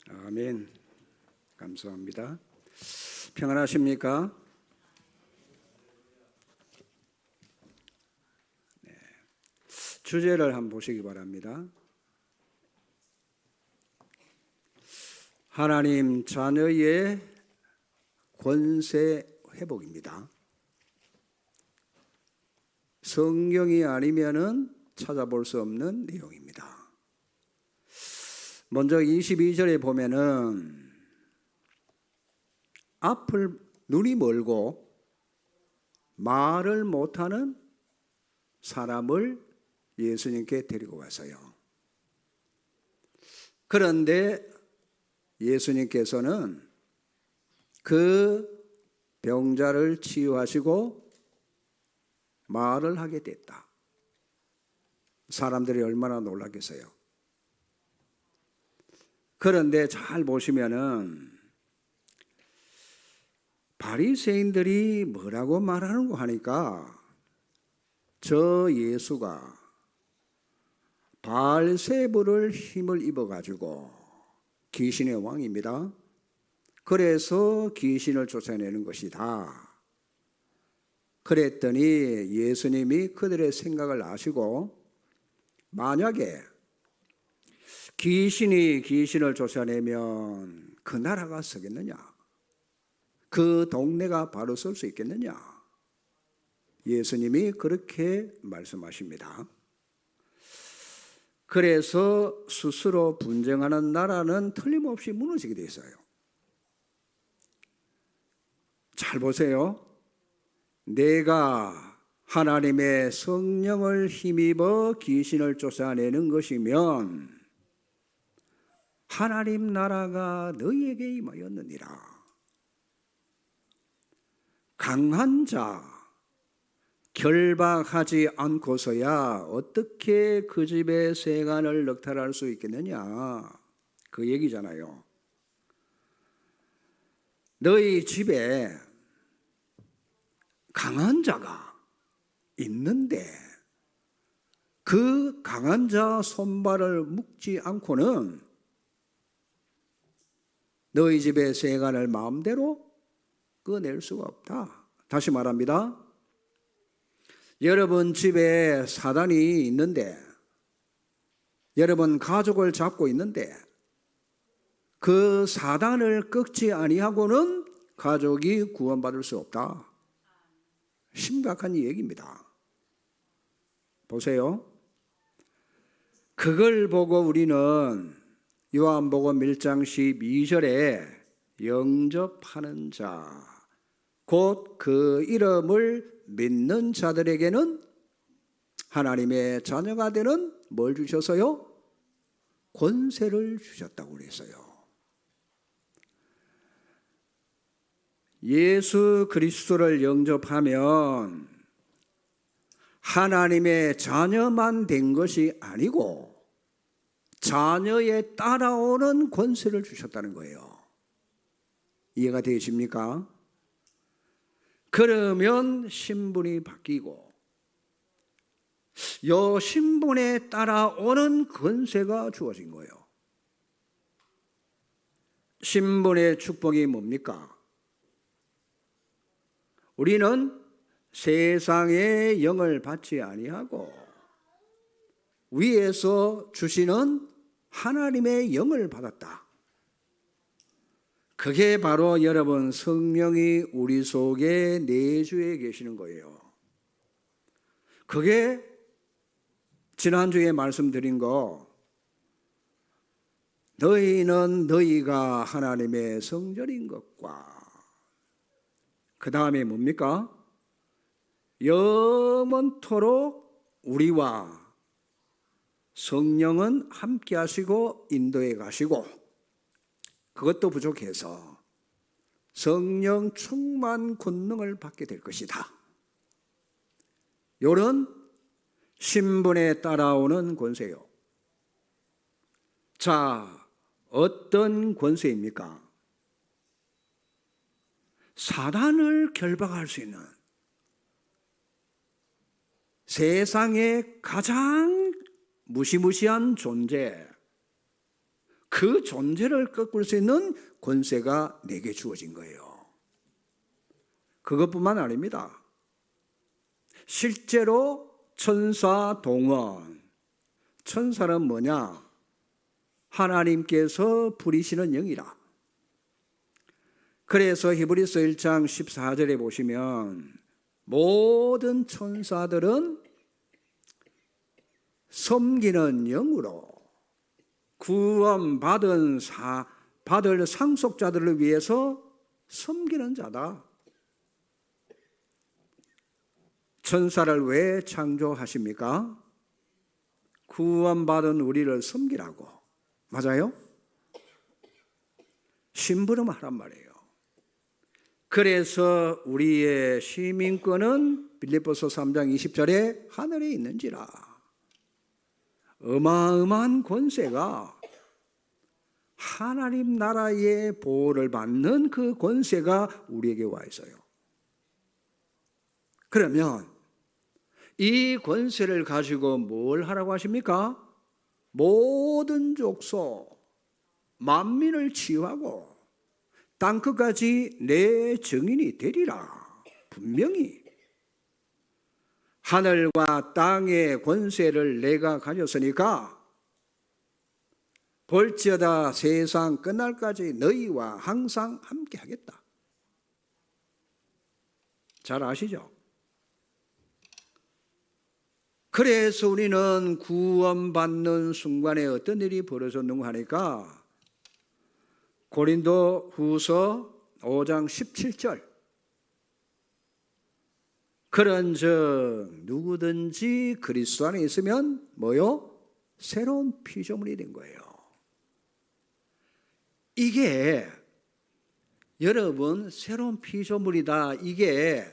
아멘. 감사합니다. 평안하십니까? 네. 주제를 한번 보시기 바랍니다. 하나님 자녀의 권세 회복입니다. 성경이 아니면은 찾아볼 수 없는 내용입니다. 먼저 22절에 보면은 눈이 멀고 말을 못하는 사람을 예수님께 데리고 왔어요. 그런데 예수님께서는 그 병자를 치유하시고 말을 하게 됐다. 사람들이 얼마나 놀랐겠어요. 그런데 잘 보시면은 바리새인들이 뭐라고 말하는 거 하니까 저 예수가 바알세불을 힘을 입어가지고 귀신의 왕입니다. 그래서 귀신을 쫓아내는 것이다. 그랬더니 예수님이 그들의 생각을 아시고 만약에 귀신이 귀신을 쫓아내면 그 나라가 서겠느냐? 그 동네가 바로 설 수 있겠느냐? 예수님이 그렇게 말씀하십니다. 그래서 스스로 분쟁하는 나라는 틀림없이 무너지게 돼 있어요. 잘 보세요. 내가 하나님의 성령을 힘입어 귀신을 쫓아내는 것이면 하나님 나라가 너희에게 임하였느니라. 강한 자 결박하지 않고서야 어떻게 그 집의 세간을 넉탈할 수 있겠느냐, 그 얘기잖아요. 너희 집에 강한 자가 있는데 그 강한 자 손발을 묶지 않고는 너희 집의 세간을 마음대로 꺼낼 수가 없다. 다시 말합니다. 여러분 집에 사단이 있는데, 여러분 가족을 잡고 있는데 그 사단을 꺾지 아니하고는 가족이 구원받을 수 없다. 심각한 얘기입니다. 보세요. 그걸 보고 우리는 요한복음 1장 12절에 영접하는 자, 곧 그 이름을 믿는 자들에게는 하나님의 자녀가 되는 뭘 주셔서요? 권세를 주셨다고 그랬어요. 예수 그리스도를 영접하면 하나님의 자녀만 된 것이 아니고 자녀에 따라오는 권세를 주셨다는 거예요. 이해가 되십니까? 그러면 신분이 바뀌고 이 신분에 따라오는 권세가 주어진 거예요. 신분의 축복이 뭡니까? 우리는 세상의 영을 받지 아니하고 위에서 주시는 하나님의 영을 받았다. 그게 바로 여러분 성령이 우리 속에 내주해 계시는 거예요. 그게 지난주에 말씀드린 거, 너희는 너희가 하나님의 성전인 것과 그 다음에 뭡니까? 영원토록 우리와 성령은 함께 하시고 인도해 가시고, 그것도 부족해서 성령 충만 권능을 받게 될 것이다. 이런 신분에 따라오는 권세요. 자, 어떤 권세입니까? 사단을 결박할 수 있는 세상의 가장 무시무시한 존재, 그 존재를 꺾을 수 있는 권세가 내게 주어진 거예요. 그것뿐만 아닙니다. 실제로 천사 동원, 천사는 뭐냐? 하나님께서 부리시는 영이라. 그래서 히브리서 1장 14절에 보시면 모든 천사들은 섬기는 영으로 구원받을 상속자들을 위해서 섬기는 자다. 천사를 왜 창조하십니까? 구원받은 우리를 섬기라고. 맞아요? 심부름하란 말이에요. 그래서 우리의 시민권은 빌립보서 3장 20절에 하늘에 있는지라. 어마어마한 권세가, 하나님 나라의 보호를 받는 그 권세가 우리에게 와 있어요. 그러면 이 권세를 가지고 뭘 하라고 하십니까? 모든 족속, 만민을 치유하고 땅끝까지 내 증인이 되리라. 분명히 하늘과 땅의 권세를 내가 가졌으니까 볼지어다 세상 끝날까지 너희와 항상 함께 하겠다. 잘 아시죠? 그래서 우리는 구원받는 순간에 어떤 일이 벌어졌는가 하니까 고린도 후서 5장 17절 그런즉 누구든지 그리스도 안에 있으면 뭐요? 새로운 피조물이 된 거예요. 이게 여러분 새로운 피조물이다. 이게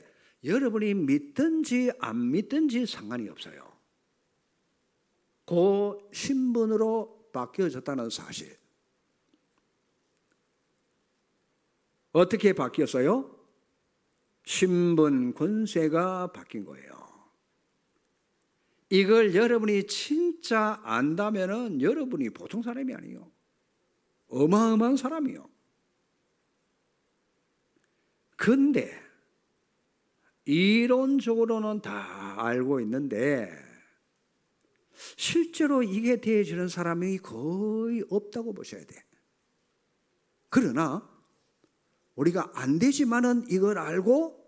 여러분이 믿든지 안 믿든지 상관이 없어요. 그 신분으로 바뀌어졌다는 사실. 어떻게 바뀌었어요? 신분 권세가 바뀐 거예요. 이걸 여러분이 진짜 안다면은 여러분이 보통 사람이 아니에요. 어마어마한 사람이요. 근데 이론적으로는 다 알고 있는데 실제로 이게 되어지는 사람이 거의 없다고 보셔야 돼. 그러나 우리가 안 되지만은 이걸 알고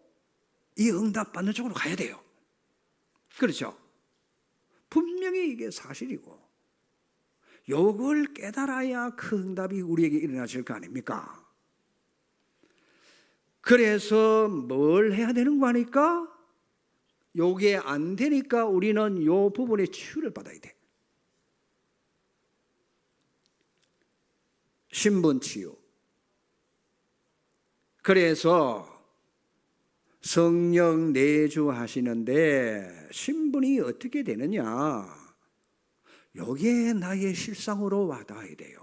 이 응답 받는 쪽으로 가야 돼요. 그렇죠? 분명히 이게 사실이고 이걸 깨달아야 그 응답이 우리에게 일어나실 거 아닙니까? 그래서 뭘 해야 되는 거 하니까 요게 안 되니까 우리는 요 부분에 치유를 받아야 돼. 신분 치유. 그래서 성령 내주하시는데 신분이 어떻게 되느냐? 요게 나의 실상으로 와닿아야 돼요.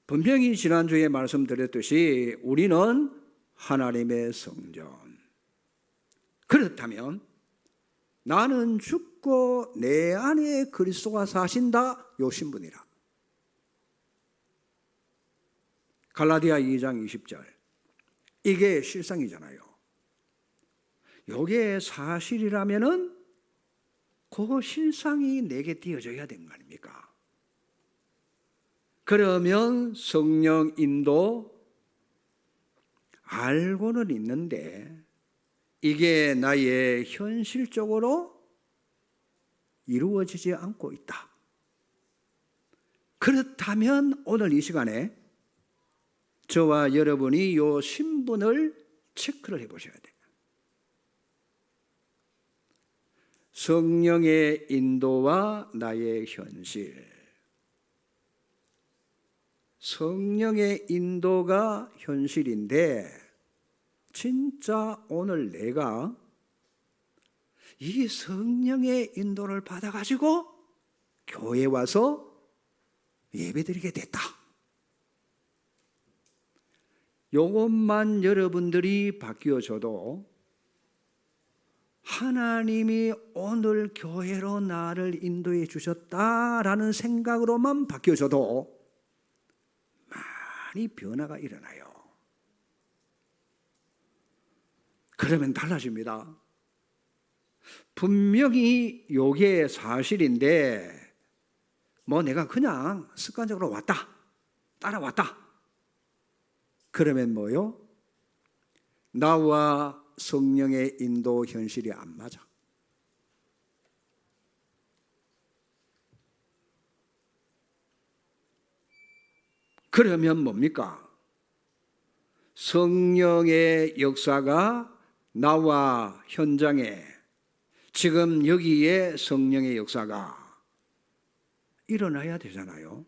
분명히 지난주에 말씀드렸듯이 우리는 하나님의 성전. 그렇다면 나는 죽고 내 안에 그리스도가 사신다. 요 신분이라. 갈라디아 2장 20절. 이게 실상이잖아요. 이게 사실이라면은 그 실상이 내게 띄어져야 되는 거 아닙니까? 그러면 성령 인도 알고는 있는데 이게 나의 현실적으로 이루어지지 않고 있다. 그렇다면 오늘 이 시간에 저와 여러분이 이 신분을 체크를 해보셔야 돼요. 성령의 인도와 나의 현실. 성령의 인도가 현실인데 진짜 오늘 내가 이 성령의 인도를 받아가지고 교회에 와서 예배드리게 됐다. 이것만 여러분들이 바뀌어져도 하나님이 오늘 교회로 나를 인도해 주셨다라는 생각으로만 바뀌어져도 많이 변화가 일어나요. 그러면 달라집니다. 분명히 이게 사실인데 뭐 내가 그냥 습관적으로 왔다, 따라왔다. 그러면 뭐요? 나와 성령의 인도 현실이 안 맞아. 그러면 뭡니까? 성령의 역사가 나와 현장에, 지금 여기에 성령의 역사가 일어나야 되잖아요.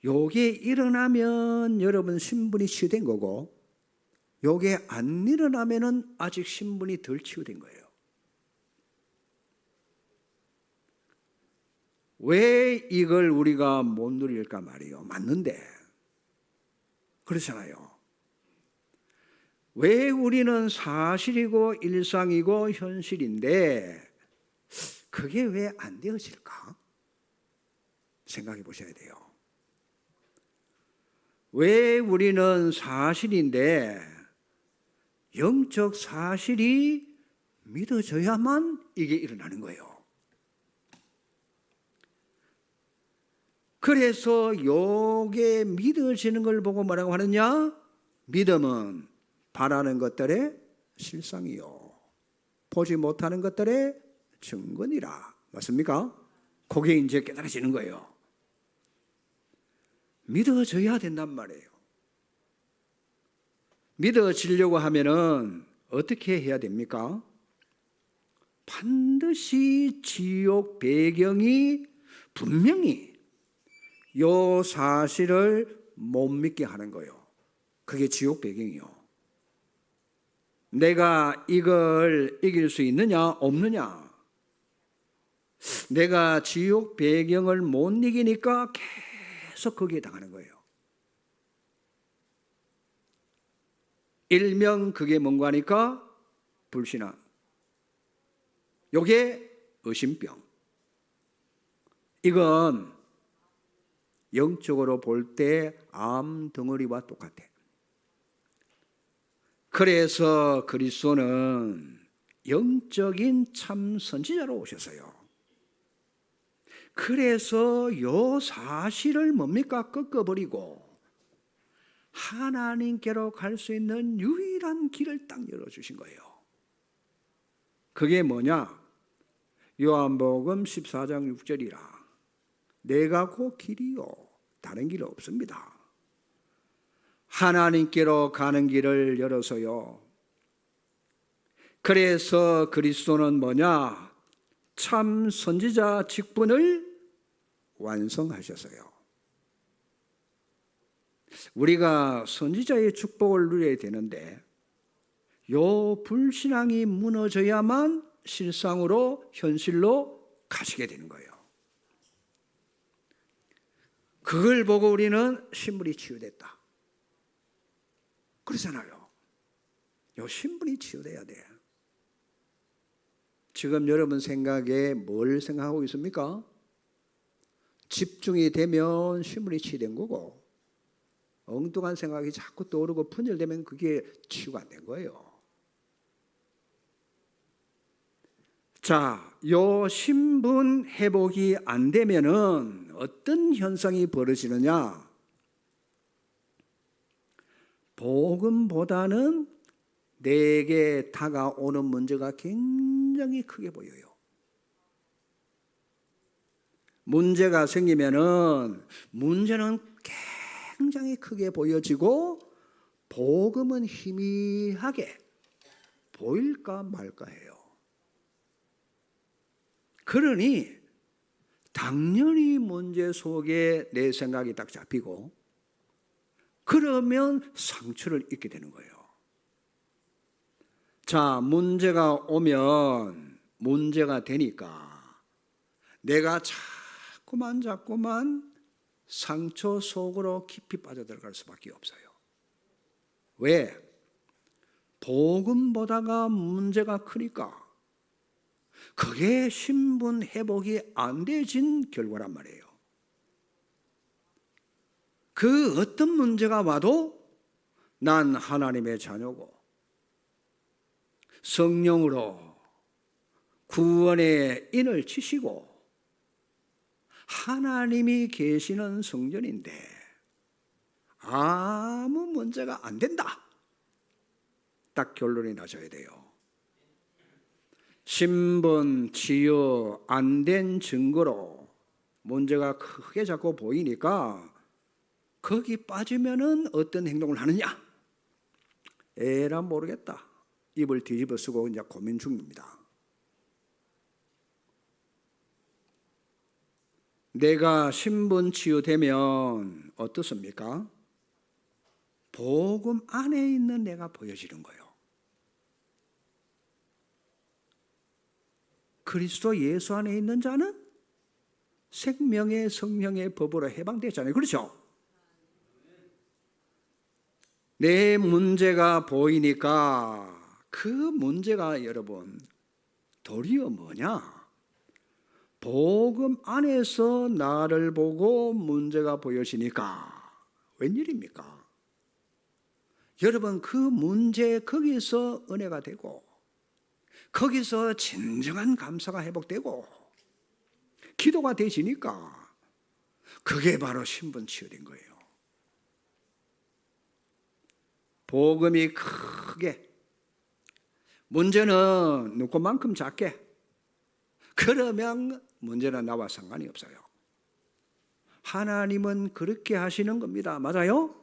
요게 일어나면 여러분 신분이 치유된 거고, 요게 안 일어나면은 아직 신분이 덜 치유된 거예요. 왜 이걸 우리가 못 누릴까 말이에요. 맞는데. 그렇잖아요. 왜 우리는 사실이고 일상이고 현실인데 그게 왜 안 되어질까? 생각해 보셔야 돼요. 왜 우리는 사실인데 영적 사실이 믿어져야만 이게 일어나는 거예요. 그래서 요게 믿어지는 걸 보고 뭐라고 하느냐? 믿음은 바라는 것들의 실상이요, 보지 못하는 것들의 증거니라. 맞습니까? 그게 이제 깨달아지는 거예요. 믿어져야 된단 말이에요. 믿어지려고 하면은 어떻게 해야 됩니까? 반드시 지옥 배경이 분명히 요 사실을 못 믿게 하는 거예요. 그게 지옥 배경이요. 내가 이걸 이길 수 있느냐 없느냐. 내가 지옥 배경을 못 이기니까 계속 거기에 당하는 거예요. 일명 그게 뭔가 하니까 불신앙. 요게 의심병. 이건 영적으로 볼 때 암 덩어리와 똑같아. 그래서 그리스도는 영적인 참 선지자로 오셨어요. 그래서 요 사실을 뭡니까? 꺾어버리고 하나님께로 갈 수 있는 유일한 길을 딱 열어주신 거예요. 그게 뭐냐? 요한복음 14장 6절이라. 내가 곧 길이요 다른 길 없습니다. 하나님께로 가는 길을 열어서요. 그래서 그리스도는 뭐냐? 참 선지자 직분을 완성하셨어요. 우리가 선지자의 축복을 누려야 되는데 요 불신앙이 무너져야만 실상으로 현실로 가시게 되는 거예요. 그걸 보고 우리는 신분이 치유됐다. 그러잖아요. 요 신분이 치유돼야 돼. 지금 여러분 생각에 뭘 생각하고 있습니까? 집중이 되면 신분이 치유된 거고, 엉뚱한 생각이 자꾸 떠오르고 분열되면 그게 치유가 안 된 거예요. 자, 요 신분 회복이 안 되면은 어떤 현상이 벌어지느냐? 복음보다는 내게 다가오는 문제가 굉장히 크게 보여요. 문제가 생기면은 문제는 굉장히 크게 보여지고 복음은 희미하게 보일까 말까 해요. 그러니 당연히 문제 속에 내 생각이 딱 잡히고 그러면 상처를 입게 되는 거예요. 자, 문제가 오면 문제가 되니까 내가 자꾸만 상처 속으로 깊이 빠져들어갈 수밖에 없어요. 왜? 복음보다가 문제가 크니까 그게 신분 회복이 안 되진 결과란 말이에요. 그 어떤 문제가 와도 난 하나님의 자녀고 성령으로 구원의 인을 치시고 하나님이 계시는 성전인데 아무 문제가 안 된다. 딱 결론이 나셔야 돼요. 신분, 치유 안 된 증거로 문제가 크게 자꾸 보이니까 거기 빠지면은 어떤 행동을 하느냐? 에라 모르겠다. 입을 뒤집어 쓰고 이제 고민 중입니다. 내가 신분 치유되면 어떻습니까? 복음 안에 있는 내가 보여지는 거예요. 그리스도 예수 안에 있는 자는 생명의 성령의 법으로 해방되잖아요. 그렇죠? 내 문제가 보이니까 그 문제가 여러분 도리어 뭐냐? 복음 안에서 나를 보고 문제가 보여지니까 웬일입니까? 여러분 그 문제 거기서 은혜가 되고 거기서 진정한 감사가 회복되고 기도가 되시니까 그게 바로 신분 치유된 거예요. 복음이 크게 문제는 누구만큼 작게 그러면 문제는 나와 상관이 없어요. 하나님은 그렇게 하시는 겁니다. 맞아요?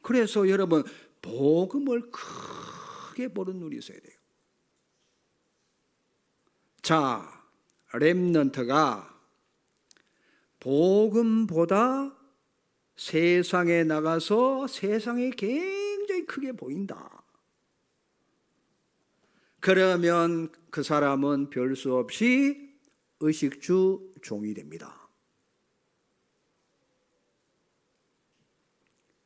그래서 여러분 복음을 크게 보는 눈이 있어야 돼요. 자, 렘넌트가 복음보다 세상에 나가서 세상에 굉장히 크게 보인다. 그러면 그 사람은 별 수 없이 의식주 종이 됩니다.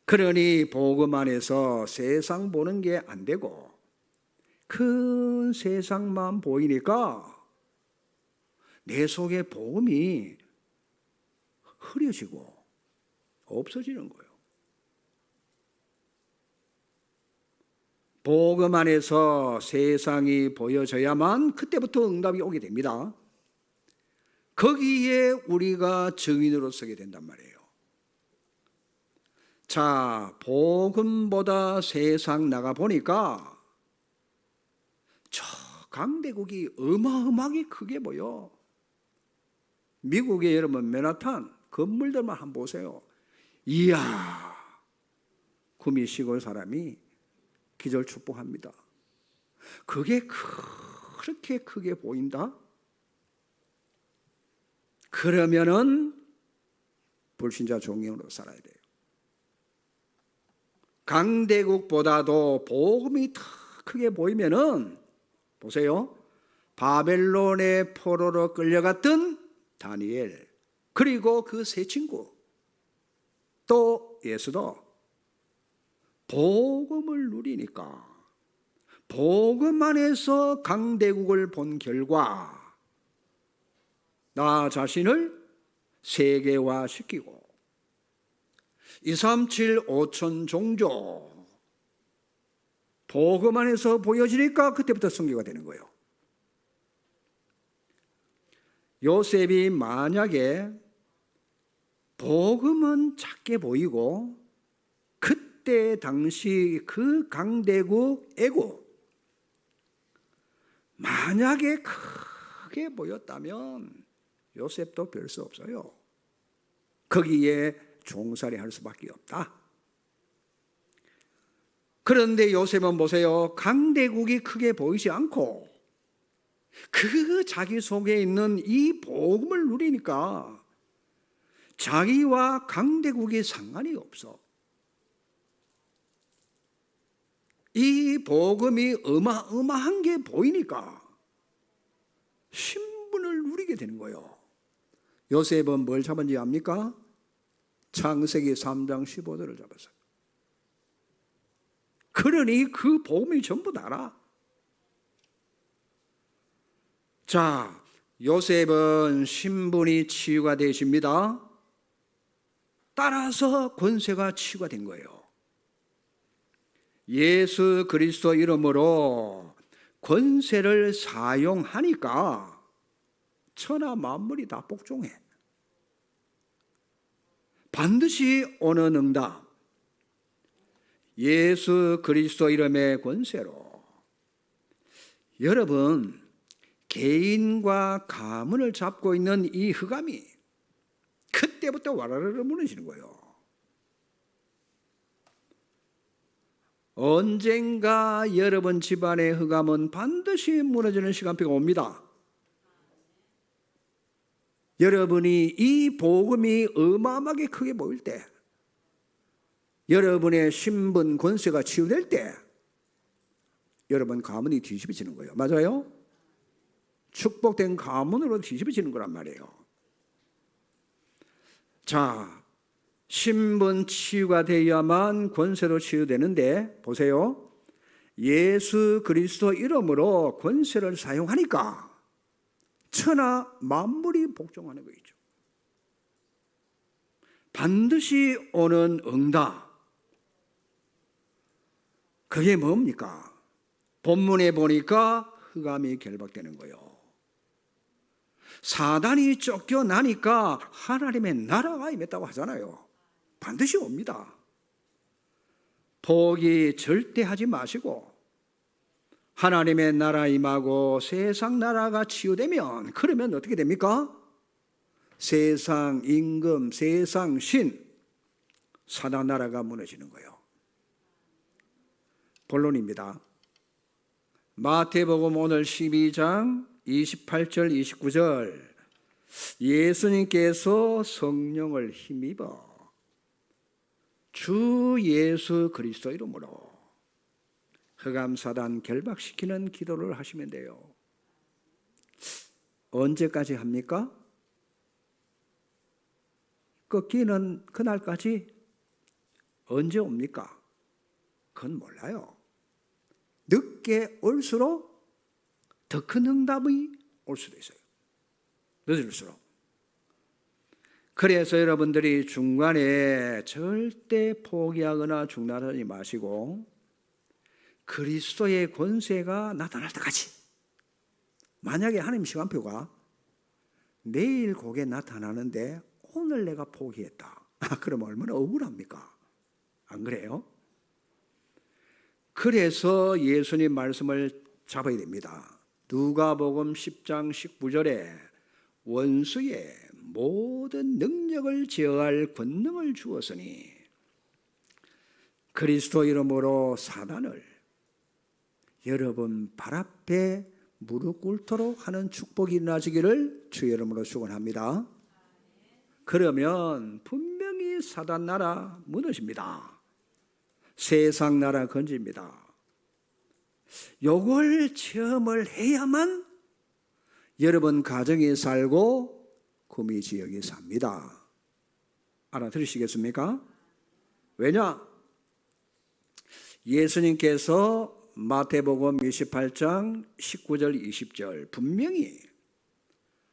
그러니 복음 안에서 세상 보는 게 안 되고 큰 세상만 보이니까 내 속에 복음이 흐려지고 없어지는 거예요. 복음 안에서 세상이 보여져야만 그때부터 응답이 오게 됩니다. 거기에 우리가 증인으로 서게 된단 말이에요. 자, 복음보다 세상 나가 보니까 저 강대국이 어마어마하게 크게 보여. 미국의 여러분 맨하탄 건물들만 한번 보세요. 이야, 구미 시골 사람이 기절 축복합니다. 그게 그렇게 크게 보인다? 그러면은 불신자 종교로 살아야 돼요. 강대국보다도 복음이 더 크게 보이면은 보세요. 바벨론의 포로로 끌려갔던 다니엘 그리고 그 세 친구 또 예수도 복음을 누리니까 복음 안에서 강대국을 본 결과 나 자신을 세계화시키고 237 5천 종족 복음 안에서 보여지니까 그때부터 선교가 되는 거예요. 요셉이 만약에 복음은 작게 보이고 그때 당시 그 강대국 애국 만약에 크게 보였다면 요셉도 별 수 없어요. 거기에 종살이 할 수밖에 없다. 그런데 요셉은 보세요. 강대국이 크게 보이지 않고 그 자기 속에 있는 이 복음을 누리니까 자기와 강대국이 상관이 없어. 이 복음이 어마어마한 게 보이니까 신분을 누리게 되는 거예요. 요셉은 뭘 잡은지 압니까? 창세기 3장 15절을 잡았어요. 그러니 그 복음이 전부 다라. 자, 요셉은 신분이 치유가 되십니다. 따라서 권세가 치유가 된 거예요. 예수 그리스도 이름으로 권세를 사용하니까 천하 만물이 다 복종해. 반드시 오는 응답, 예수 그리스도 이름의 권세로 여러분 개인과 가문을 잡고 있는 이 흑암이 그때부터 와라르르 무너지는 거예요. 언젠가 여러분 집안의 흑암은 반드시 무너지는 시간표가 옵니다. 여러분이 이 복음이 어마어마하게 크게 보일 때, 여러분의 신분 권세가 치유될 때 여러분 가문이 뒤집어지는 거예요. 맞아요? 축복된 가문으로 뒤집어지는 거란 말이에요. 자, 신분 치유가 되어야만 권세도 치유되는데 보세요. 예수 그리스도 이름으로 권세를 사용하니까 천하 만물이 복종하는 거죠. 반드시 오는 응답. 그게 뭡니까? 본문에 보니까 흑암이 결박되는 거예요. 사단이 쫓겨나니까 하나님의 나라가 임했다고 하잖아요. 반드시 옵니다. 포기 절대 하지 마시고 하나님의 나라 임하고 세상 나라가 치유되면 그러면 어떻게 됩니까? 세상 임금, 세상 신, 사단 나라가 무너지는 거예요. 본론입니다. 마태복음 오늘 12장 28절 29절 예수님께서 성령을 힘입어 주 예수 그리스도 이름으로 흑암 사단 결박시키는 기도를 하시면 돼요. 언제까지 합니까? 꺾이는 그날까지 언제 옵니까? 그건 몰라요. 늦게 올수록 더 큰 응답이 올 수도 있어요. 늦을수록. 그래서 여러분들이 중간에 절대 포기하거나 중단하지 마시고 그리스도의 권세가 나타날 때까지, 만약에 하나님 시간표가 내일 그게 나타나는데 오늘 내가 포기했다. 그럼 얼마나 억울합니까? 안 그래요? 그래서 예수님 말씀을 잡아야 됩니다. 누가복음 10장 19절에 원수의 모든 능력을 제어할 권능을 주었으니 그리스도 이름으로 사단을 여러분 발 앞에 무릎 꿇도록 하는 축복이 일어나시기를 주의 이름으로 축원합니다. 그러면 분명히 사단 나라 무너집니다. 세상 나라 건집니다. 요걸 체험을 해야만 여러분 가정에 살고 구미 지역에 삽니다. 알아들으시겠습니까? 왜냐? 예수님께서 마태복음 28장 19절 20절 분명히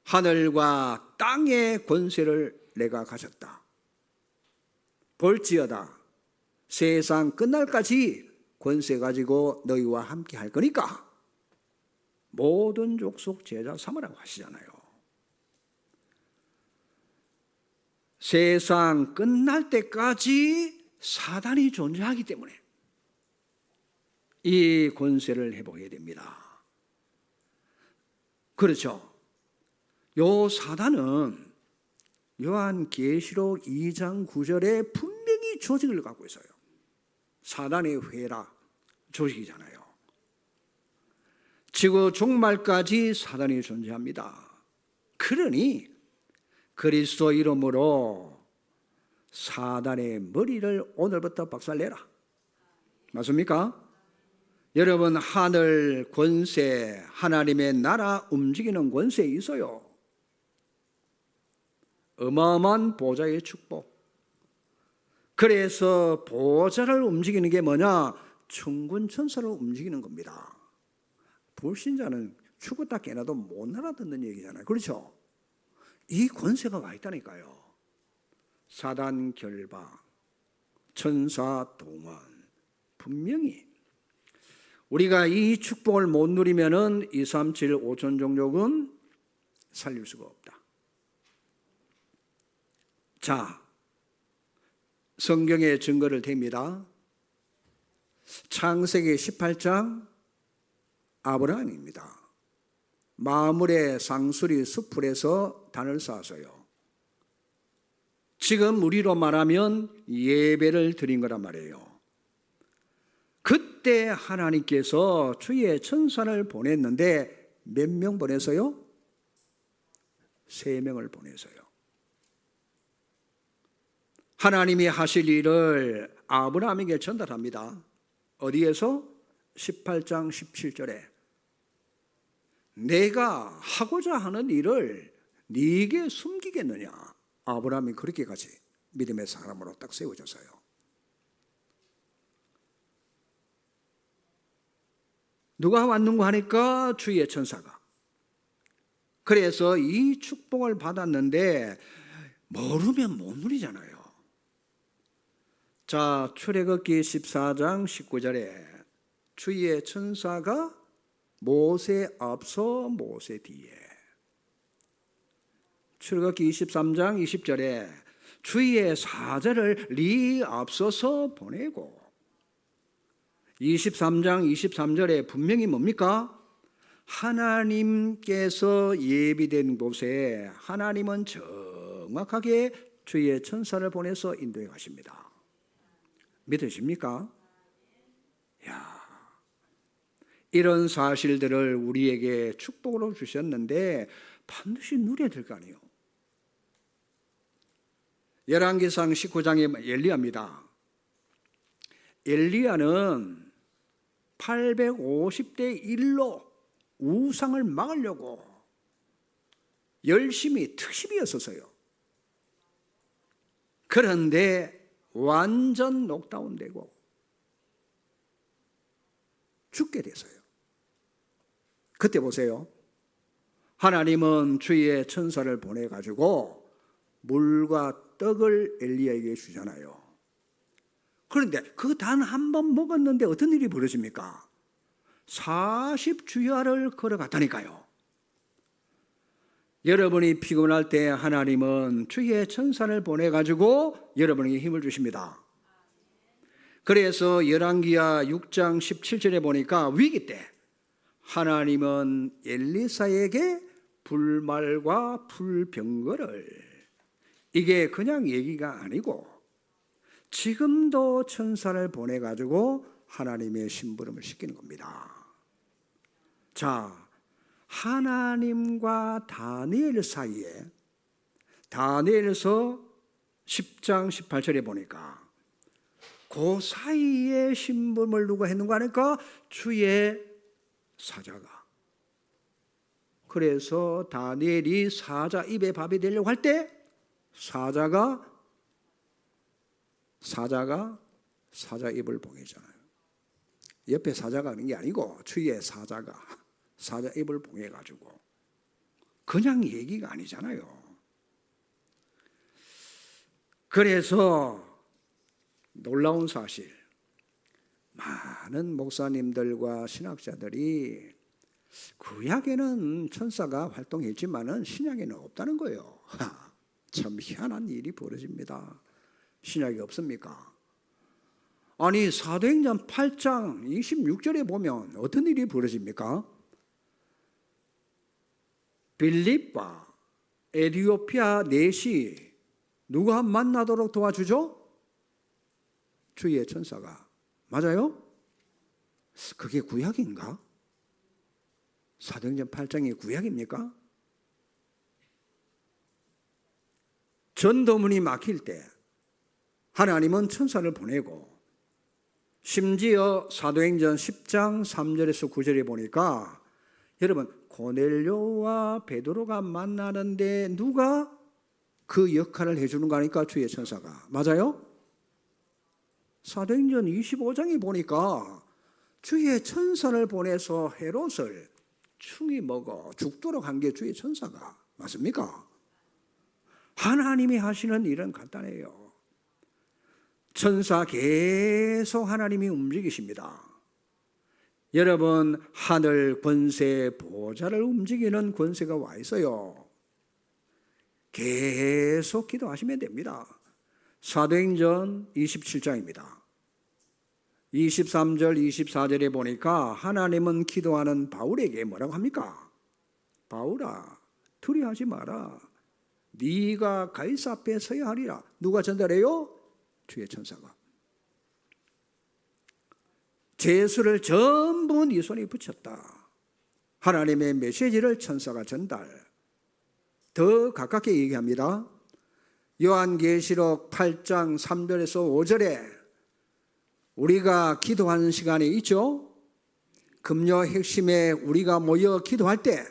하늘과 땅의 권세를 내가 가졌다. 볼지어다 세상 끝날까지 권세 가지고 너희와 함께 할 거니까 모든 족속 제자 삼으라고 하시잖아요. 세상 끝날 때까지 사단이 존재하기 때문에 이 권세를 회복해야 됩니다. 그렇죠. 요 사단은 요한계시록 2장 9절에 분명히 조직을 갖고 있어요. 사단의 회라 조직이잖아요. 지구 종말까지 사단이 존재합니다. 그러니 그리스도 이름으로 사단의 머리를 오늘부터 박살내라. 맞습니까? 여러분 하늘 권세, 하나님의 나라 움직이는 권세에 있어요. 어마어마한 보좌의 축복. 그래서 보좌를 움직이는 게 뭐냐? 천군 천사를 움직이는 겁니다. 불신자는 죽었다 깨나도 못 알아듣는 얘기잖아요. 그렇죠? 이 권세가 와 있다니까요. 사단 결박, 천사 동원, 분명히 우리가 이 축복을 못 누리면은 237 5천 종족은 살릴 수가 없다. 자, 성경의 증거를 댑니다. 창세기 18장 아브라함입니다. 마므레 상수리 숲풀에서 단을 쌓았어요. 지금 우리로 말하면 예배를 드린 거란 말이에요. 그때 하나님께서 주의 천사를 보냈는데 몇 명 보내서요? 3명을 보내서요. 하나님이 하실 일을 아브라함에게 전달합니다. 어디에서? 18장 17절에 내가 하고자 하는 일을 네게 숨기겠느냐. 아브라함이 그렇게까지 믿음의 사람으로 딱 세워졌어요. 누가 왔는가 하니까 주의 천사가. 그래서 이 축복을 받았는데 모르면 못 누리잖아요. 자, 출애굽기 14장 19절에 주의 천사가 모세 앞서 모세 뒤에. 출애굽기 23장 20절에 주의 사자를 네 앞서서 보내고. 23장 23절에 분명히 뭡니까? 하나님께서 예비된 곳에 하나님은 정확하게 주의 천사를 보내서 인도해 가십니다. 믿으십니까? 야, 이런 사실들을 우리에게 축복으로 주셨는데 반드시 누려야 될 거 아니에요. 열왕기상 19장에 엘리야입니다. 엘리야는 850대 1로 우상을 막으려고 열심히 특십이었었어요. 그런데 완전 녹다운되고 죽게 됐어요. 그때 보세요. 하나님은 주의 천사를 보내가지고 물과 떡을 엘리야에게 주잖아요. 그런데 그 단 한 번 먹었는데 어떤 일이 벌어집니까? 40주야를 걸어갔다니까요. 여러분이 피곤할 때 하나님은 주의 천사를 보내가지고 여러분에게 힘을 주십니다. 그래서 열왕기야 6장 17절에 보니까 위기 때 하나님은 엘리사에게 불말과 불병거를, 이게 그냥 얘기가 아니고 지금도 천사를 보내가지고 하나님의 심부름을 시키는 겁니다. 자, 하나님과 다니엘 사이에, 다니엘서 10장 18절에 보니까 그 사이에 심부름을 누가 했는가 하니까 주의 사자가. 그래서 다니엘이 사자 입에 밥이 되려고 할 때 사자가 사자 입을 봉해잖아요. 옆에 사자가 있는 게 아니고 주위에 사자가 사자 입을 봉해가지고, 그냥 얘기가 아니잖아요. 그래서 놀라운 사실, 많은 목사님들과 신학자들이 구약에는 천사가 활동했지만은 신약에는 없다는 거예요. 참 희한한 일이 벌어집니다. 신약이 없습니까? 아니, 사도행전 8장 26절에 보면 어떤 일이 벌어집니까? 빌립과 에디오피아 넷이 누가 만나도록 도와주죠? 주의 천사가. 맞아요? 그게 구약인가? 사도행전 8장이 구약입니까? 전도문이 막힐 때 하나님은 천사를 보내고, 심지어 사도행전 10장 3절에서 9절에 보니까 여러분, 고넬료와 베드로가 만나는데 누가 그 역할을 해주는 거 아닙니까? 주의 천사가. 맞아요? 사도행전 25장에 보니까 주의 천사를 보내서 헤롯을 충이 먹어 죽도록 한 게 주의 천사가. 맞습니까? 하나님이 하시는 일은 간단해요. 천사 계속 하나님이 움직이십니다. 여러분, 하늘 권세 보좌를 움직이는 권세가 와 있어요. 계속 기도하시면 됩니다. 사도행전 27장입니다. 23절 24절에 보니까 하나님은 기도하는 바울에게 뭐라고 합니까? 바울아, 두려워하지 마라. 네가 가이사 앞에 서야 하리라. 누가 전달해요? 주의 천사가. 제수를 전부 네 손에 붙였다. 하나님의 메시지를 천사가 전달. 더 가깝게 얘기합니다. 요한계시록 8장 3절에서 5절에 우리가 기도하는 시간이 있죠. 금요 핵심에 우리가 모여 기도할 때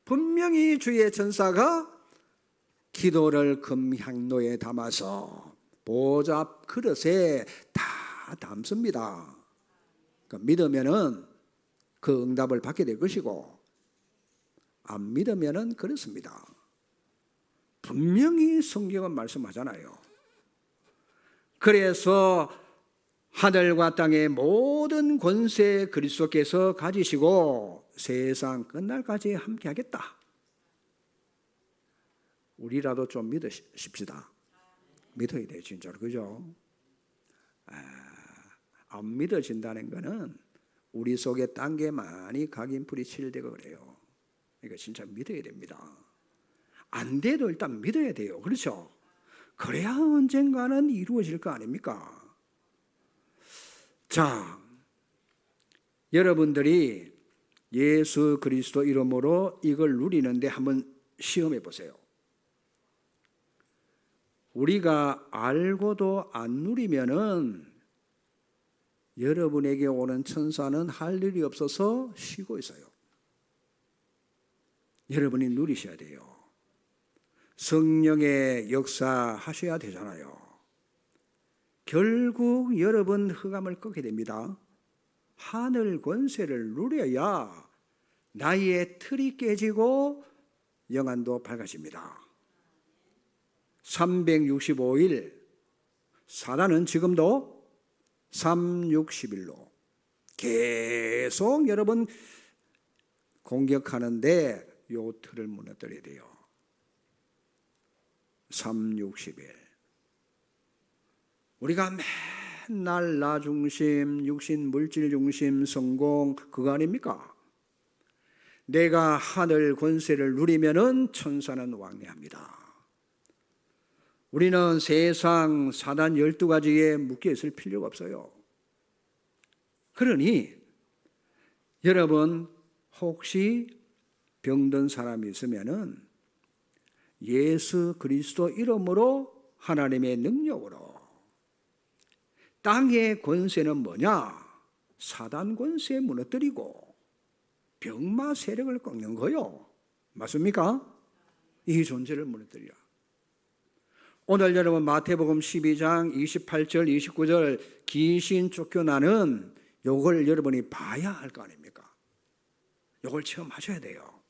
분명히 주의 천사가 기도를 금향로에 담아서 보좌 앞 그릇에 다 담습니다. 그러니까 믿으면은 그 응답을 받게 될 것이고, 안 믿으면은 그렇습니다. 분명히 성경은 말씀하잖아요. 그래서 하늘과 땅의 모든 권세 그리스도께서 가지시고 세상 끝날까지 함께하겠다. 우리라도 좀 믿으십시다. 믿어야 돼요, 진짜로. 그죠? 안 믿어진다는 거는 우리 속에 딴 게 많이 각인풀이 칠되고 그래요. 그러니까 진짜 믿어야 됩니다. 안 돼도 일단 믿어야 돼요. 그렇죠? 그래야 언젠가는 이루어질 거 아닙니까? 자, 여러분들이 예수 그리스도 이름으로 이걸 누리는데 한번 시험해 보세요. 우리가 알고도 안 누리면은 여러분에게 오는 천사는 할 일이 없어서 쉬고 있어요. 여러분이 누리셔야 돼요. 성령의 역사하셔야 되잖아요. 결국 여러분 흑암을 꺾게 됩니다. 하늘 권세를 누려야 나의 틀이 깨지고 영안도 밝아집니다. 365일 사단은 지금도 360일로 계속 여러분 공격하는데 요 틀을 무너뜨려야 돼요. 360일 우리가 맨날 나 중심, 육신 물질 중심, 성공 그거 아닙니까? 내가 하늘 권세를 누리면은 천사는 왕래합니다. 우리는 세상 사단 12가지에 묶여 있을 필요가 없어요. 그러니 여러분 혹시 병든 사람이 있으면은 예수 그리스도 이름으로 하나님의 능력으로 땅의 권세는 뭐냐? 사단 권세 무너뜨리고 병마 세력을 꺾는 거요. 맞습니까? 이 존재를 무너뜨려. 오늘 여러분 마태복음 12장 28절 29절 귀신 쫓겨나는 요걸 여러분이 봐야 할 거 아닙니까? 요걸 체험하셔야 돼요.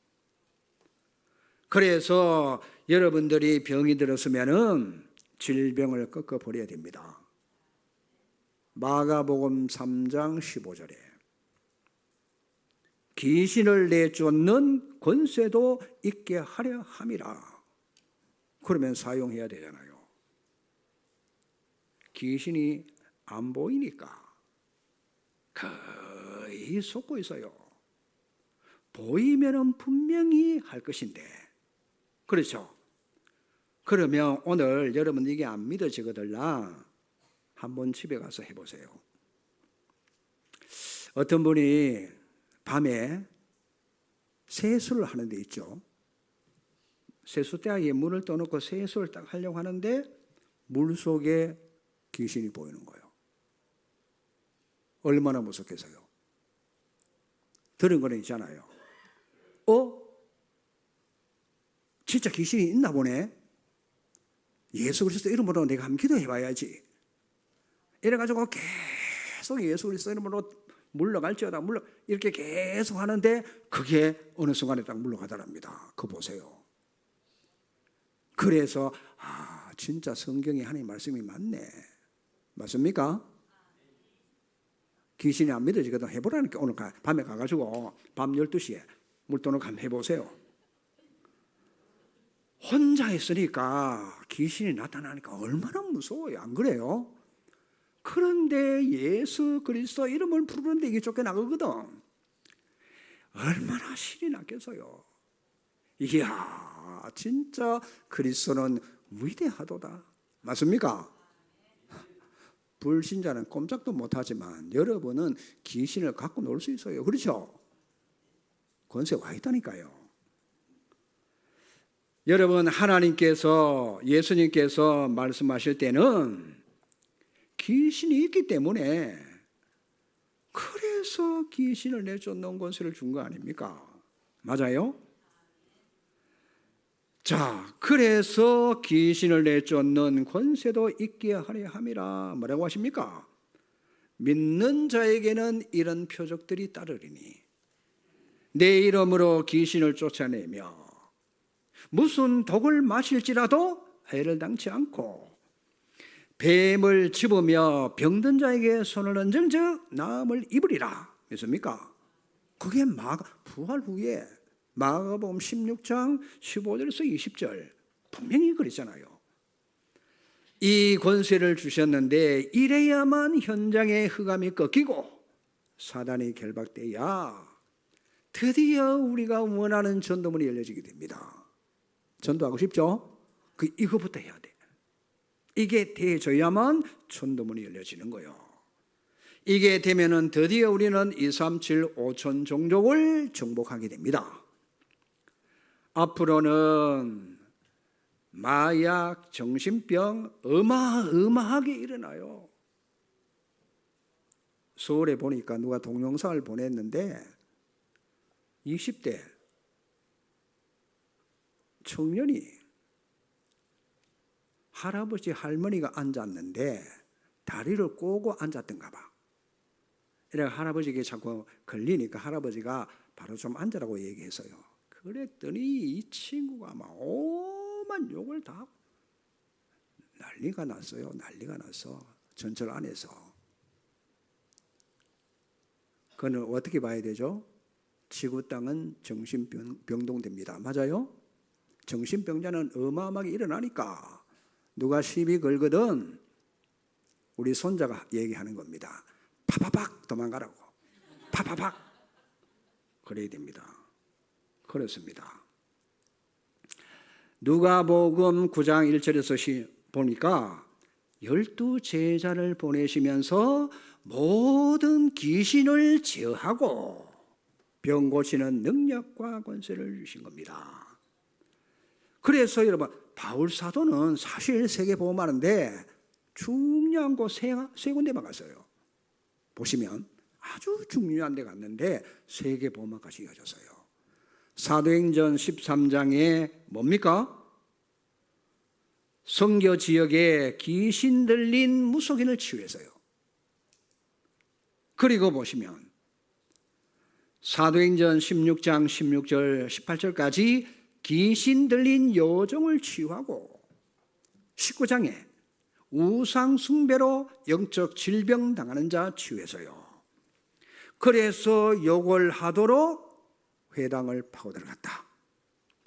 그래서 여러분들이 병이 들었으면은 질병을 꺾어버려야 됩니다. 마가복음 3장 15절에 귀신을 내쫓는 권세도 있게 하려 함이라. 그러면 사용해야 되잖아요. 귀신이 안 보이니까 거의 속고 있어요. 보이면은 분명히 할 것인데. 그렇죠? 그러면 오늘 여러분 이게 안 믿어지거든요. 한번 집에 가서 해보세요. 어떤 분이 밤에 세수를 하는 데 있죠. 세수대에 물을 떠놓고 세수를 딱 하려고 하는데 물 속에 귀신이 보이는 거예요. 얼마나 무섭겠어요. 들은 거는 있잖아요. 진짜 귀신이 있나 보네. 예수 그리스도 이름으로 내가 한번 기도해 봐야지. 이래가지고 계속 예수 그리스도 이름으로 물러갈지어다 이렇게 계속 하는데 그게 어느 순간에 딱 물러가더랍니다. 그거 보세요. 그래서 진짜 성경에 하나님 말씀이 맞네. 맞습니까? 귀신이 안 믿어지거든. 해보라니까. 오늘 밤에 가가지고 밤 12시에 물도는 한번 해보세요. 혼자 있으니까 귀신이 나타나니까 얼마나 무서워요. 안 그래요? 그런데 예수 그리스도 이름을 부르는데 이게 쫓겨나거든. 얼마나 신이 났겠어요. 이야, 진짜 그리스도는 위대하도다. 맞습니까? 불신자는 꼼짝도 못하지만 여러분은 귀신을 갖고 놀 수 있어요. 그렇죠? 권세 와 있다니까요. 여러분, 하나님께서, 예수님께서 말씀하실 때는 귀신이 있기 때문에 그래서 귀신을 내쫓는 권세를 준 거 아닙니까? 맞아요? 자, 그래서 귀신을 내쫓는 권세도 있게 하려 함이라. 뭐라고 하십니까? 믿는 자에게는 이런 표적들이 따르리니 내 이름으로 귀신을 쫓아내며 무슨 독을 마실지라도 해를 당치 않고 뱀을 집으며 병든 자에게 손을 얹은즉 나음을 입으리라. 믿습니까? 그게 부활 후에 마가복음 16장 15절에서 20절 분명히 그랬잖아요. 이 권세를 주셨는데 이래야만 현장의 흑암이 꺾이고 사단이 결박돼야 드디어 우리가 원하는 전도문이 열려지게 됩니다. 전도하고 싶죠? 이거부터 해야 돼. 이게 돼줘야만 전도문이 열려지는 거예요. 이게 되면은 드디어 우리는 237 5천 종족을 정복하게 됩니다. 앞으로는 마약, 정신병 어마어마하게 일어나요. 서울에 보니까 누가 동영상을 보냈는데 20대 청년이 할아버지 할머니가 앉았는데 다리를 꼬고 앉았던가 봐. 이래 할아버지에게 자꾸 걸리니까 할아버지가 바로 좀 앉으라고 얘기했어요. 그랬더니 이 친구가 막 오만 욕을 다 난리가 났어요. 난리가 났어. 전철 안에서. 그거는 어떻게 봐야 되죠? 지구 땅은 정신병동됩니다. 맞아요? 정신병자는 어마어마하게 일어나니까 누가 시비 걸거든 우리 손자가 얘기하는 겁니다. 파파박 도망가라고. 파파박. 그래야 됩니다. 그렇습니다. 누가복음 9장 1절에서 보니까 12제자를 보내시면서 모든 귀신을 제어하고 병 고치는 능력과 권세를 주신 겁니다. 그래서 여러분 바울 사도는 사실 세계복음하는데 중요한 곳 세 군데만 갔어요. 보시면 아주 중요한 데 갔는데 세계복음화까지 이어졌어요. 사도행전 13장에 뭡니까? 성교 지역에 귀신 들린 무속인을 치유했어요. 그리고 보시면 사도행전 16장 16절 18절까지 귀신 들린 요정을 치유하고 19장에 우상 숭배로 영적 질병 당하는 자 치유해서요. 그래서 욕을 하도록 회당을 파고 들어갔다.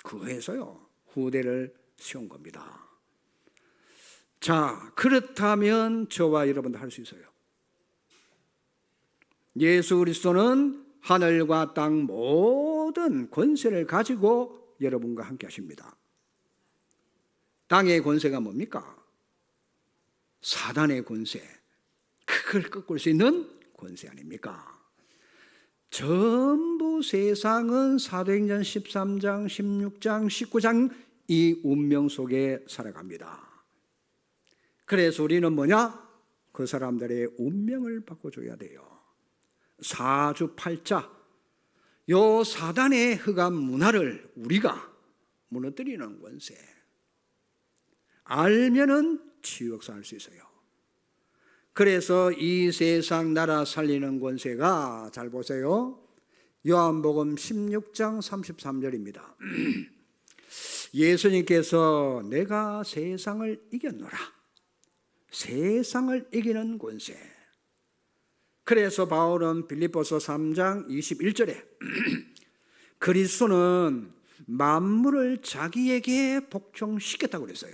그거에서요 후대를 세운 겁니다. 자, 그렇다면 저와 여러분도 할 수 있어요. 예수 그리스도는 하늘과 땅 모든 권세를 가지고 여러분과 함께 하십니다. 땅의 권세가 뭡니까? 사단의 권세. 그걸 꺾을 수 있는 권세 아닙니까? 전부 세상은 사도행전 13장, 16장, 19장 이 운명 속에 살아갑니다. 그래서 우리는 뭐냐? 그 사람들의 운명을 바꿔줘야 돼요. 사주팔자, 요 사단의 흑암 문화를 우리가 무너뜨리는 권세. 알면은 치유 역사할 수 있어요. 그래서 이 세상 나라 살리는 권세가, 잘 보세요, 요한복음 16장 33절입니다. 예수님께서 내가 세상을 이겼노라, 세상을 이기는 권세. 그래서 바울은 빌립보서 3장 21절에 그리스도는 만물을 자기에게 복종시켰다고 그랬어요.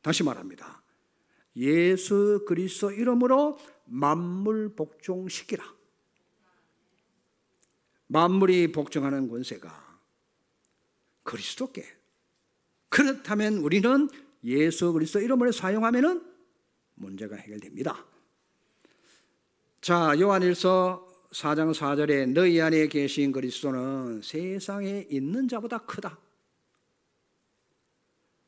다시 말합니다. 예수 그리스도 이름으로 만물 복종시키라. 만물이 복종하는 권세가 그리스도께. 그렇다면 우리는 예수 그리스도 이름을 사용하면 문제가 해결됩니다. 자, 요한일서 4장 4절에 너희 안에 계신 그리스도는 세상에 있는 자보다 크다.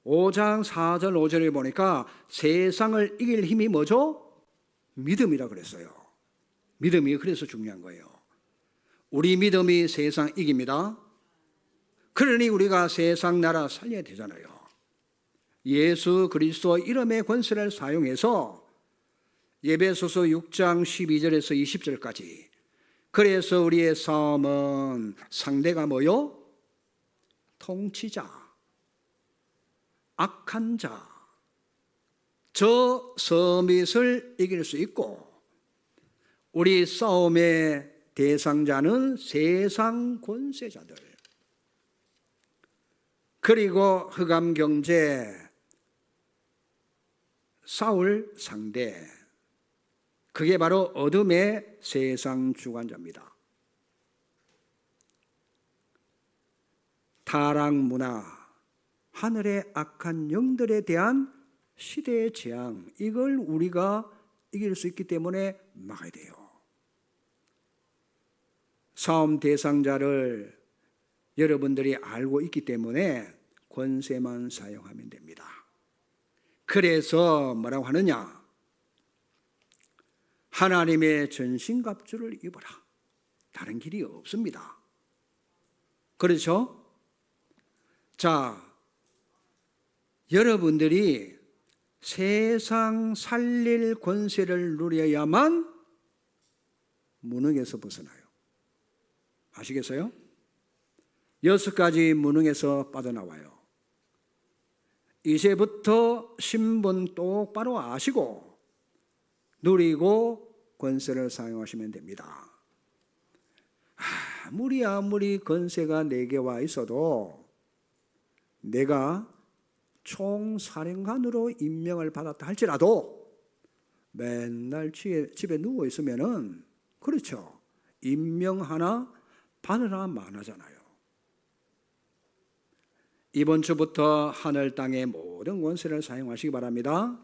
5장 4절 5절에 보니까 세상을 이길 힘이 뭐죠? 믿음이라 그랬어요. 믿음이 그래서 중요한 거예요. 우리 믿음이 세상 이깁니다. 그러니 우리가 세상 나라 살려야 되잖아요. 예수 그리스도 이름의 권세를 사용해서 에베소서 6장 12절에서 20절까지. 그래서 우리의 싸움은 상대가 뭐요? 통치자, 악한 자, 저 서밋을 이길 수 있고, 우리 싸움의 대상자는 세상 권세자들, 그리고 흑암 경제, 싸울 상대, 그게 바로 어둠의 세상 주관자입니다. 타락 문화, 하늘의 악한 영들에 대한 시대의 재앙, 이걸 우리가 이길 수 있기 때문에 막아야 돼요. 싸움 대상자를 여러분들이 알고 있기 때문에 권세만 사용하면 됩니다. 그래서 뭐라고 하느냐? 하나님의 전신갑주를 입어라. 다른 길이 없습니다. 그렇죠? 자, 여러분들이 세상 살릴 권세를 누려야만 무능에서 벗어나요. 아시겠어요? 6가지 무능에서 빠져나와요. 이제부터 신분 똑바로 아시고 누리고 권세를 사용하시면 됩니다. 아무리 권세가 내게 와 있어도 내가 총사령관으로 임명을 받았다 할지라도 맨날 집에 누워 있으면은, 그렇죠, 임명 하나 많아잖아요. 이번 주부터 하늘 땅의 모든 권세를 사용하시기 바랍니다.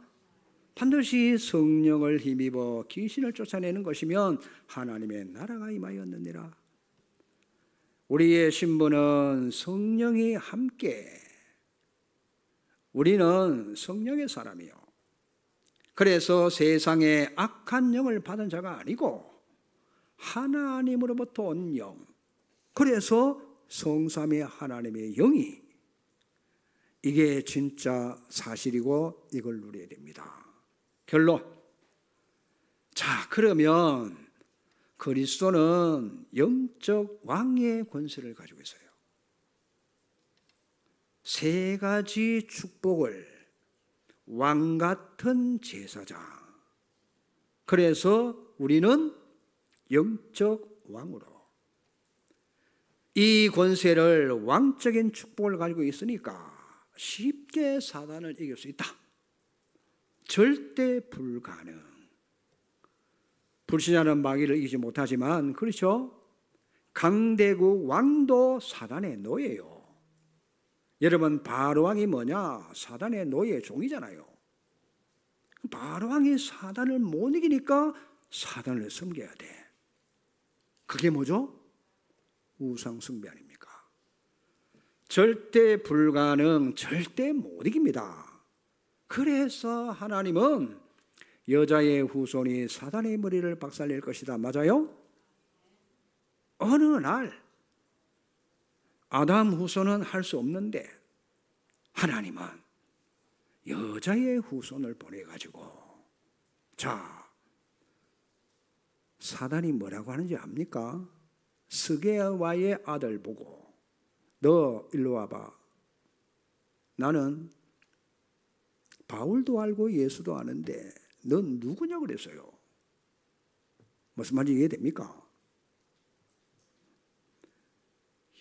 반드시 성령을 힘입어 귀신을 쫓아내는 것이면 하나님의 나라가 임하였느니라. 우리의 신분은 성령이 함께, 우리는 성령의 사람이요. 그래서 세상에 악한 영을 받은 자가 아니고 하나님으로부터 온 영, 그래서 성삼위 하나님의 영이, 이게 진짜 사실이고 이걸 누려야 됩니다. 결론. 자, 그러면 그리스도는 영적 왕의 권세를 가지고 있어요. 3가지 축복을, 왕 같은 제사장. 그래서 우리는 영적 왕으로 이 권세를, 왕적인 축복을 가지고 있으니까 쉽게 사단을 이길 수 있다. 절대 불가능. 불신자는 마귀를 이기지 못하지만, 그렇죠, 강대국 왕도 사단의 노예요. 여러분, 바로왕이 뭐냐? 사단의 노예 종이잖아요. 바로왕이 사단을 못 이기니까 사단을 섬겨야 돼. 그게 뭐죠? 우상 숭배 아닙니까? 절대 불가능, 절대 못 이깁니다. 그래서 하나님은 여자의 후손이 사단의 머리를 박살낼 것이다. 맞아요? 어느 날 아담 후손은 할 수 없는데 하나님은 여자의 후손을 보내가지고 자, 사단이 뭐라고 하는지 압니까? 스게와의 아들 보고 너 일로 와봐. 나는 바울도 알고 예수도 아는데 넌 누구냐 그랬어요. 무슨 말인지 이해됩니까?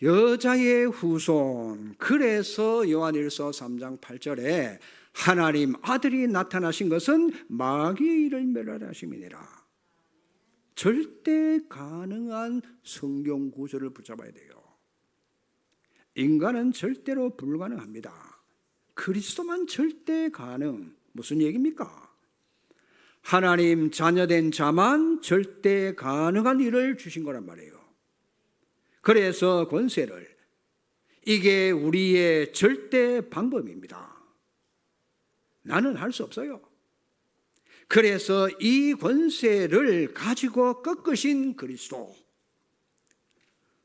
여자의 후손. 그래서 요한일서 3장 8절에 하나님 아들이 나타나신 것은 마귀의 일을 멸하려 하심이니라. 절대 가능한 성경 구절을 붙잡아야 돼요. 인간은 절대로 불가능합니다. 그리스도만 절대 가능. 무슨 얘기입니까? 하나님 자녀된 자만 절대 가능한 일을 주신 거란 말이에요. 그래서 권세를, 이게 우리의 절대 방법입니다. 나는 할 수 없어요. 그래서 이 권세를 가지고 꺾으신 그리스도,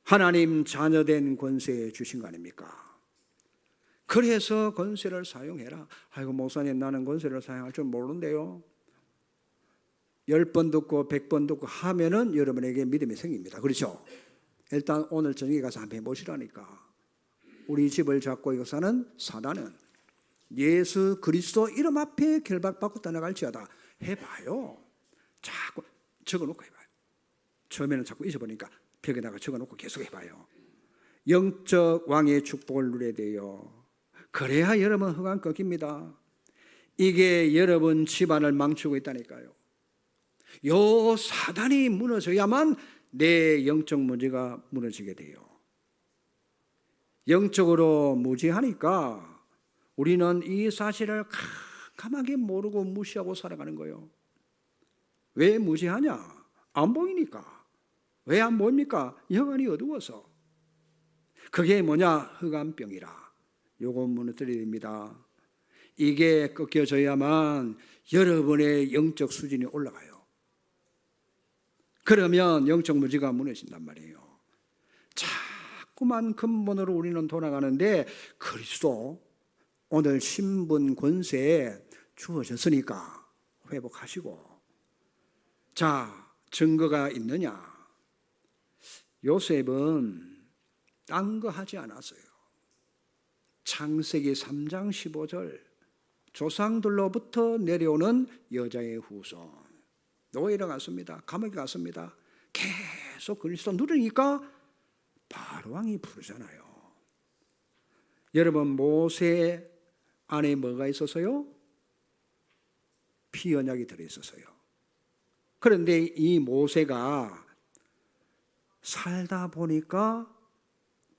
하나님 자녀된 권세 주신 거 아닙니까? 그래서 권세를 사용해라. 아이고 목사님, 나는 권세를 사용할 줄 모르는데요. 10번 듣고 100번 듣고 하면은 여러분에게 믿음이 생깁니다. 그렇죠? 일단 오늘 저녁에 가서 한번 해보시라니까. 우리 집을 잡고 이거 사는 사단은 예수 그리스도 이름 앞에 결박받고 떠나갈지어다. 해봐요. 자꾸 적어놓고 해봐요. 처음에는 자꾸 잊어버리니까 벽에다가 적어놓고 계속 해봐요. 영적 왕의 축복을 누려야 돼요. 그래야 여러분 흑암 꺾입니다. 이게 여러분 집안을 망치고 있다니까요. 요 사단이 무너져야만 내 영적 문제가 무너지게 돼요. 영적으로 무지하니까 우리는 이 사실을 캄캄하게 모르고 무시하고 살아가는 거예요. 왜 무시하냐? 안 보이니까. 왜 안 보입니까? 영안이 어두워서. 그게 뭐냐? 흑암병이라. 요거 무너뜨려야 됩니다. 이게 꺾여져야만 여러분의 영적 수준이 올라가요. 그러면 영적 무지가 무너진단 말이에요. 자꾸만 근본으로 우리는 돌아가는데 그리스도 오늘 신분 권세에 주어졌으니까 회복하시고. 자, 증거가 있느냐? 요셉은 딴 거 하지 않았어요. 창세기 3장 15절 조상들로부터 내려오는 여자의 후손. 노예로 갔습니다. 감옥에 갔습니다. 계속 그리스도 누르니까 바로왕이 부르잖아요. 여러분, 모세 안에 뭐가 있었어요? 피 언약이 들어있었어요. 그런데 이 모세가 살다 보니까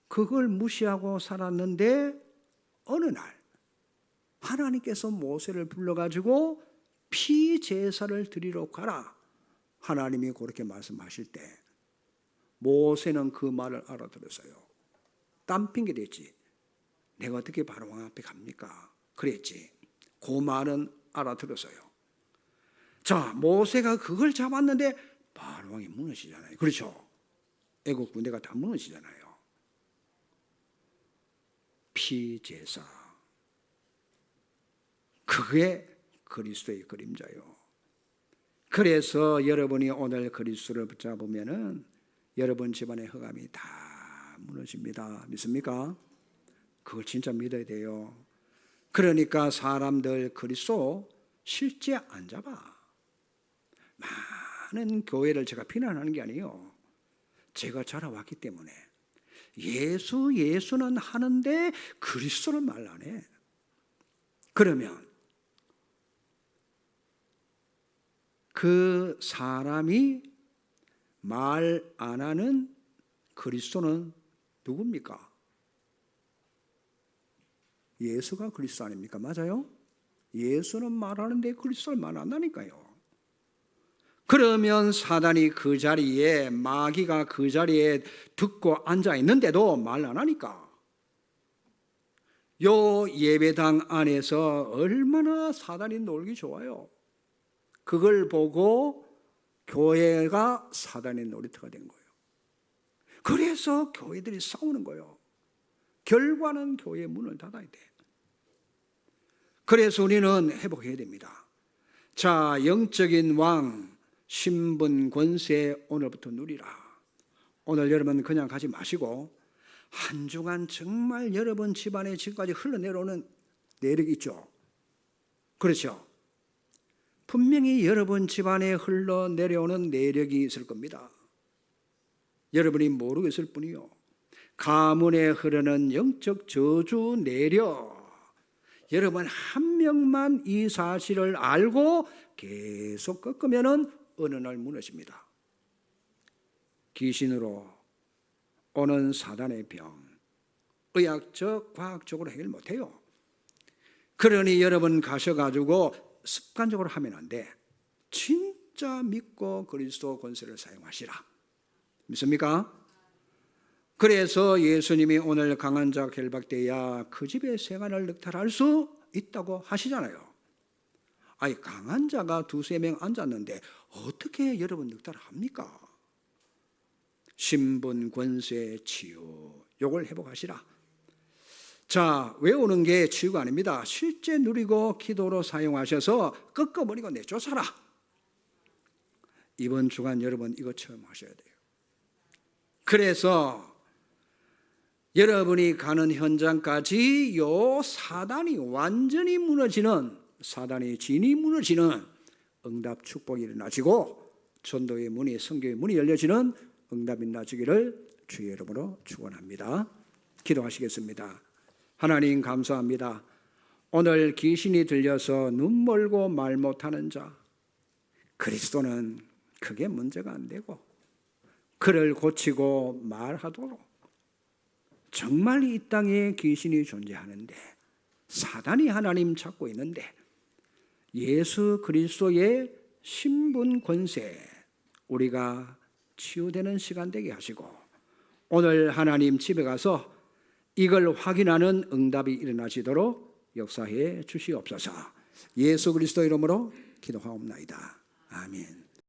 그걸 무시하고 살았는데 어느 날 하나님께서 모세를 불러가지고 피제사를 드리러 가라. 하나님이 그렇게 말씀하실 때 모세는 그 말을 알아들었어요. 딴 핑계 댔지. 내가 어떻게 바로왕 앞에 갑니까? 그랬지. 그 말은 알아들었어요. 자, 모세가 그걸 잡았는데 바로왕이 무너지잖아요. 그렇죠? 애국 군대가 다 무너지잖아요. 피제사. 그게 그리스도의 그림자요. 그래서 여러분이 오늘 그리스도를 붙잡으면은 여러분 집안의 흑암이 다 무너집니다. 믿습니까? 그걸 진짜 믿어야 돼요. 그러니까 사람들 그리스도 실제 안 잡아. 많은 교회를 제가 비난하는 게 아니에요. 제가 자라왔기 때문에. 예수는 하는데 그리스도는 말 안 해. 그러면 그 사람이 말 안 하는 그리스도는 누굽니까? 예수가 그리스도 아닙니까? 맞아요? 예수는 말하는데 그리스도를 말 안 하니까요. 그러면 사단이 그 자리에, 마귀가 그 자리에 듣고 앉아 있는데도 말 안 하니까. 요 예배당 안에서 얼마나 사단이 놀기 좋아요. 그걸 보고 교회가 사단의 놀이터가 된 거예요. 그래서 교회들이 싸우는 거예요. 결과는 교회의 문을 닫아야 돼. 그래서 우리는 회복해야 됩니다. 자, 영적인 왕, 신분, 권세 오늘부터 누리라. 오늘 여러분 그냥 가지 마시고 한 주간 정말 여러분 집안에 지금까지 흘러내려오는 내력이 있죠. 그렇죠? 분명히 여러분 집안에 흘러내려오는 내력이 있을 겁니다. 여러분이 모르고 있을 뿐이요. 가문에 흐르는 영적 저주 내력. 여러분 한 명만 이 사실을 알고 계속 꺾으면은 어느 날 무너집니다. 귀신으로 오는 사단의 병, 의학적, 과학적으로 해결 못해요. 그러니 여러분 가셔가지고 습관적으로 하면 안 돼. 진짜 믿고 그리스도 권세를 사용하시라. 믿습니까? 그래서 예수님이 오늘 강한 자 결박되어야 그 집의 생활을 늑탈할 수 있다고 하시잖아요. 아니, 강한 자가 두세 명 앉았는데 어떻게 여러분 늑탈합니까? 신분, 권세, 치유, 요걸 회복하시라. 자, 외우는 게 치유가 아닙니다. 실제 누리고 기도로 사용하셔서 꺾어버리고 내쫓아라. 이번 주간 여러분 이거 처음 하셔야 돼요. 그래서 여러분이 가는 현장까지 요 사단이 완전히 무너지는, 사단의 진이 무너지는 응답 축복이 일어나시고 전도의 문이, 선교의 문이 열려지는 응답이 나시기를 주의 이름으로 축원합니다. 기도하시겠습니다. 하나님 감사합니다. 오늘 귀신이 들려서 눈 멀고 말 못하는 자, 그리스도는 크게 문제가 안 되고 그를 고치고 말하도록 정말 이 땅에 귀신이 존재하는데 사단이 하나님 찾고 있는데 예수 그리스도의 신분 권세 우리가 치유되는 시간 되게 하시고 오늘 하나님 집에 가서 이걸 확인하는 응답이 일어나시도록 역사해 주시옵소서. 예수 그리스도 이름으로 기도하옵나이다. 아멘.